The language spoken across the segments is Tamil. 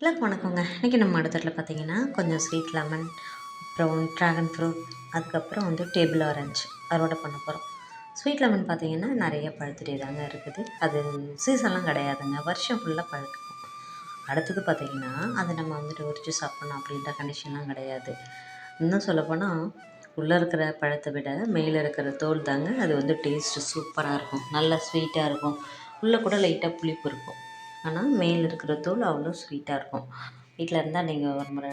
எல்லாருக்கும் வணக்கங்க. இன்றைக்கி நம்ம அடுத்தட்டில் பார்த்திங்கன்னா கொஞ்சம் ஸ்வீட் லெமன், அப்புறம் ட்ராகன் ஃப்ரூட், அதுக்கப்புறம் டேபிள் ஆரஞ்சு அறுவடை பண்ண போகிறோம். ஸ்வீட் லெமன் பார்த்திங்கன்னா நிறைய பழுத்துட்டே தாங்க இருக்குது. அது சீசன்லாம் கிடையாதுங்க, வருஷம் ஃபுல்லாக பழுக்கும். அடுத்தது பார்த்திங்கன்னா அதை நம்ம உரித்து சாப்பிட்ணும் அப்படின்ற கண்டிஷன்லாம் கிடையாது. இன்னும் சொல்லப்போனால் உள்ளே இருக்கிற பழத்தை விட மேலே இருக்கிற தோல் தாங்க அது டேஸ்ட்டு சூப்பராக இருக்கும், நல்லா ஸ்வீட்டாக இருக்கும். உள்ளே கூட லைட்டாக புளிப்பு இருக்கும், ஆனால் மேலே இருக்கிற தோல் அவ்வளோ ஸ்வீட்டாக இருக்கும். வீட்டில் இருந்தால் நீங்கள் ஒரு முறை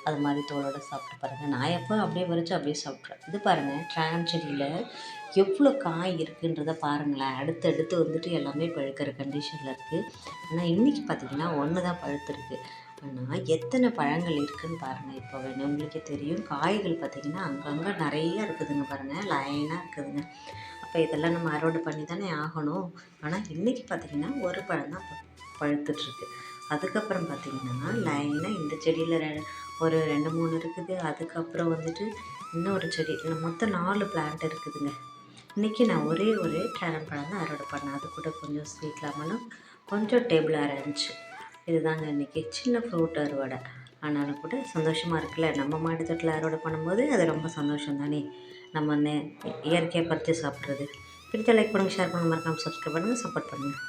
அது மாதிரி தோலோடு சாப்பிட்டு பாருங்கள். நான் எப்போ அப்படியே பறித்து அப்படியே சாப்பிட்றேன். இது பாருங்கள், ட்ராகன் செடியில் எவ்வளோ காய் இருக்குன்றதை பாருங்களேன். அடுத்தடுத்து எல்லாமே பழுக்கிற கண்டிஷனில் இருக்குது. ஆனால் இன்றைக்கி பார்த்திங்கன்னா ஒன்று தான் பழுத்துருக்கு. ஆனால் எத்தனை பழங்கள் இருக்குதுன்னு பாருங்கள். இப்போ வேணும் உங்களுக்கே தெரியும். காய்கள் பார்த்திங்கன்னா அங்கங்கே நிறையா இருக்குதுங்க பாருங்கள், லைனாக இருக்குதுங்க. அப்போ இதெல்லாம் நம்ம அறுவடை பண்ணி தானே ஆகணும். ஆனால் இன்றைக்கி பார்த்திங்கன்னா ஒரு பழம் தான் பழுத்துட்ருக்கு. அதுக்கப்புறம் பார்த்திங்கன்னா லைனாக இந்த செடியில் ஒரு 2-3 இருக்குது. அதுக்கப்புறம் இன்னொரு செடி, மொத்தம் 4 பிளான்ட் இருக்குதுங்க. இன்றைக்கி நான் ஒரே ஒரு ட்ராகன் பழம் தான் அறுவடை பண்ணேன். அது கூட கொஞ்சம் ஸ்வீட் லெமனும் கொஞ்சம் டேபிள் ஆரஞ்சு. இதுதாங்க இன்றைக்கி சின்ன ஃப்ரூட் அறுவடை. ஆனாலும் கூட சந்தோஷமாக இருக்குல்ல. நம்ம மாடி தோட்டத்தில் அறுவடை பண்ணும்போது அது ரொம்ப சந்தோஷம் தானே. நம்ம இயற்கையாக பறித்து சாப்பிட்றது. பிடித்த லைக் பண்ணுங்கள், ஷேர் பண்ணுங்கள், மறக்காமல் சப்ஸ்கிரைப் பண்ணுங்கள், சப்போர்ட் பண்ணுங்கள்.